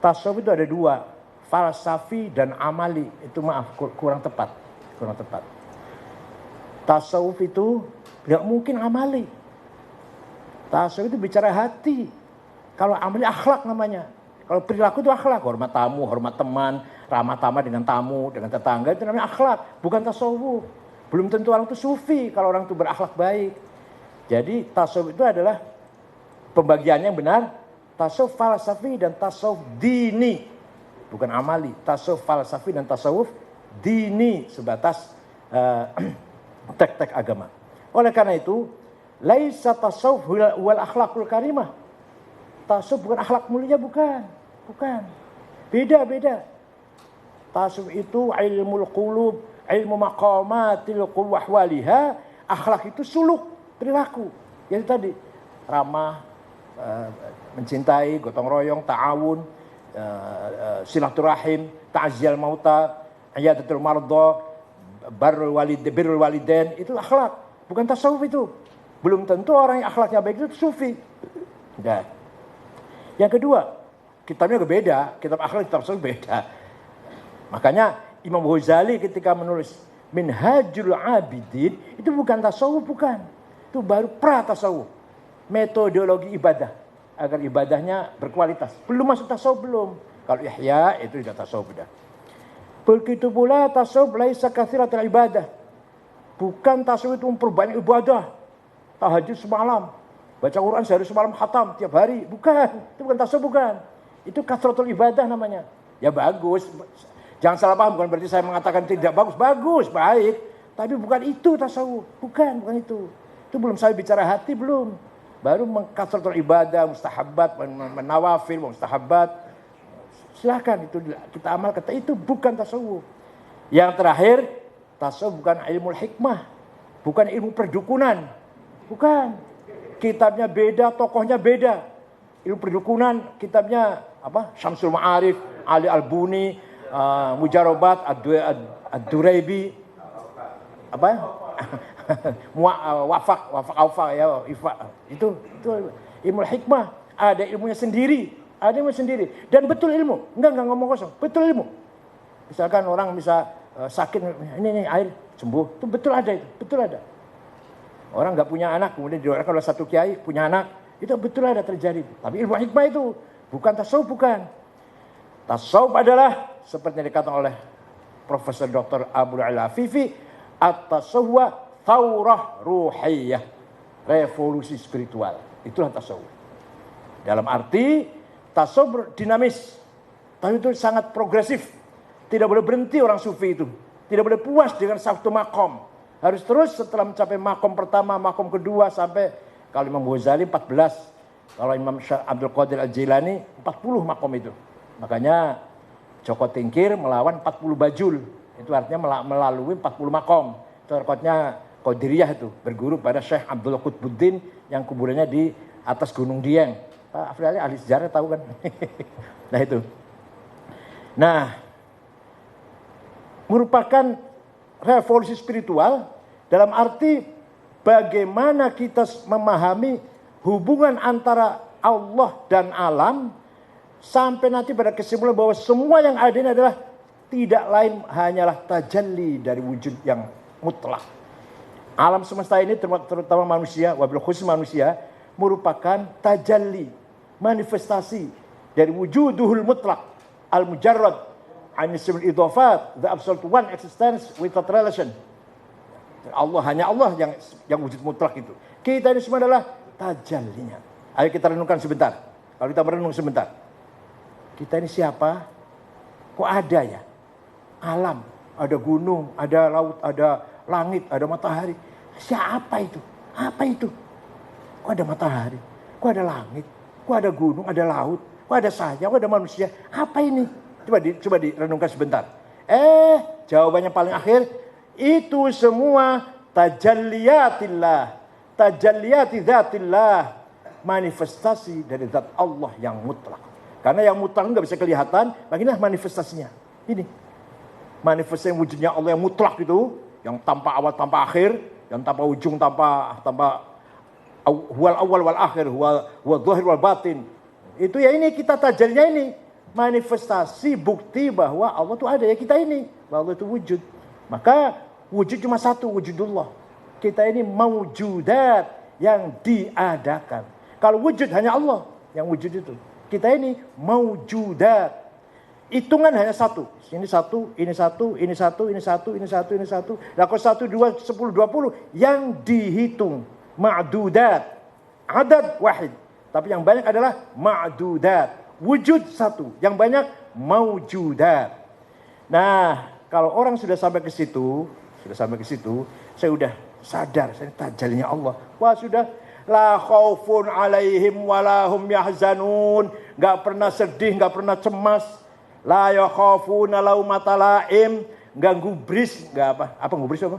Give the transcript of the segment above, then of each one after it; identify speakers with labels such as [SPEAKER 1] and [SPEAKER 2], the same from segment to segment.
[SPEAKER 1] Tasawuf itu ada dua, falsafi dan amali. Itu maaf, kurang tepat. Tasawuf itu tidak mungkin amali. Tasawuf itu bicara hati. Kalau amali akhlak namanya. Kalau perilaku itu akhlak, hormat tamu, hormat teman, ramah tamah dengan tamu, dengan tetangga, itu namanya akhlak, bukan tasawuf. Belum tentu orang itu sufi kalau orang itu berakhlak baik. Jadi tasawuf itu adalah pembagiannya yang benar, tasawuf falsafi dan tasawuf dini. Bukan amali, tasawuf falsafi dan tasawuf dini sebatas tek-tek agama. Oleh karena itu, laisa tasawuf wal akhlakul karimah. Tasawuf bukan akhlak mulia, bukan. Beda. Tasawuf itu ilmul qulub, ilmu maqamatil qulub waliha. Akhlak itu suluk, perilaku. Yang tadi, ramah, mencintai, gotong royong, ta'awun, silaturahim, ta'ziyal mauta, iyadatul mardha, birrul walidain, itu akhlak, bukan tasawuf itu. Belum tentu orang yang akhlaknya baik itu sufi. Dan yang kedua, kitabnya beda, kitab akhlak, kitab tasawuf beda. Makanya Imam Ghazali ketika menulis Minhajul Abidin, itu bukan tasawuf, bukan. Itu baru pra-tasawuf. Metodologi ibadah, agar ibadahnya berkualitas. Belum masuk tasawuf, belum. Kalau Ihya, itu sudah tasawuf. Begitu pula tasawuf laisa katsiratul ibadah. Bukan tasawuf itu memperbanyak ibadah. Tahajud semalam, baca Quran sehari semalam khatam tiap hari. Bukan, itu bukan tasawuf, bukan. Itu katsratul ibadah namanya. Ya bagus. Jangan salah paham, bukan berarti saya mengatakan tidak bagus. Bagus, baik. Tapi bukan itu tasawuf. Bukan itu. Itu belum saya bicara hati, belum. Baru katsratul ibadah, mustahabbat, menawafil, mustahabbat. Silakan itu kita amal, kata itu bukan tasawuf. Yang terakhir, tasawuf bukan ilmu hikmah, bukan ilmu perdukunan. Bukan. Kitabnya beda, tokohnya beda. Ilmu perdukunan, kitabnya Syamsul Ma'arif, Ali Al-Buni, Mujarobat, Ad-Duraibi, Wafak ya, itu ilmu hikmah. Ada ilmunya sendiri, dan betul ilmu. Enggak ngomong kosong, betul ilmu. Misalkan orang bisa sakit, ini air sembuh, itu betul ada. Orang nggak punya anak, kemudian didoakan oleh satu kiai punya anak, itu betul ada terjadi. Tapi ilmu hikmah itu bukan tasawuf, bukan. Tasawuf adalah seperti yang dikatakan oleh Profesor Dr. Abdul Al-Afifi, at-tasawwuf thawrah ruhiyah, revolusi spiritual. Itulah tasawuf. Dalam arti tasawuf dinamis, tapi itu sangat progresif. Tidak boleh berhenti orang sufi itu. Tidak boleh puas dengan satu makom. Harus terus setelah mencapai makom pertama, makom kedua, sampai kalau Imam Ghazali 14. Kalau Imam Abdul Qadir Al-Jilani 40 makom itu. Makanya Joko Tingkir melawan 40 bajul. Itu artinya melalui 40 makom. Itu rekodnya Qadiriyah itu. Berguru pada Syekh Abdul Qutbuddin yang kuburannya di atas Gunung Dieng. Pak Afrili ahli sejarah tahu kan. Nah itu. Nah, merupakan revolusi spiritual dalam arti bagaimana kita memahami hubungan antara Allah dan alam, sampai nanti pada kesimpulan bahwa semua yang ada ini adalah tidak lain hanyalah tajalli dari wujud yang mutlak. Alam semesta ini terutama manusia, wabil khusus manusia, merupakan tajalli, manifestasi dari wujuduhul mutlak, al-mujarrad, an-nisbul idhafat, the absolute one existence without relation. Allah, hanya Allah yang wujud mutlak itu. Kita ini semua adalah tajallinya. Ayo kita renungkan sebentar. Kalau kita merenung sebentar. Kita ini siapa? Kok ada ya? Alam, ada gunung, ada laut, ada langit, ada matahari. Siapa itu? Apa itu? Kok ada matahari? Kok ada langit? Kok ada gunung, ada laut? Kok ada saya? Kok ada manusia? Apa ini? Coba direnungkan sebentar. Jawabannya paling akhir, itu semua tajalliyatillah, tajalliyati dzatillah, manifestasi dari zat Allah yang mutlak. Karena yang mutlak nggak bisa kelihatan, bagaimana manifestasinya? Ini manifestasi wujudnya Allah yang mutlak itu, yang tanpa awal tanpa akhir, yang tanpa ujung tanpa huwal awal wal akhir, huwal zahir wal batin. Itu ya ini kita tajallinya ini. manifestasi bukti bahwa Allah itu ada, ya kita ini, bahwa Allah itu wujud. Maka wujud cuma satu, wujudullah. Kita ini maujudat yang diadakan. Kalau wujud hanya Allah yang wujud itu. Kita ini maujudat. Hitungan hanya satu. Ini satu, ini satu, ini satu, ini satu, ini satu, ini satu. Nah kalau 1, 2, 10, 20 yang dihitung. Ma'dudat. Adad wahid. Tapi yang banyak adalah ma'dudat. Wujud satu. Yang banyak maujudat. Nah, kalau orang sudah sampai ke situ, saya udah sadar, saya tajallinya Allah. Wah sudah, la khaufun alaihim walahum yahzanun. Gak pernah sedih, gak pernah cemas. La yakhafuna laumata laim. Gak gubris, gak apa gubris apa?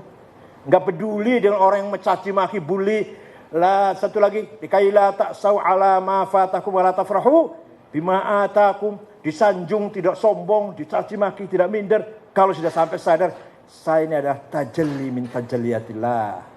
[SPEAKER 1] Gak peduli dengan orang yang mencaci maki, bully. La satu lagi, dikaila ta'sau ala ma fatakum wa la tafrahu bima atakum. Disanjung, tidak sombong, dicaci maki, tidak minder. Kalau sudah sampai sadar, saya ini adalah tajalli min tajalliyatillah.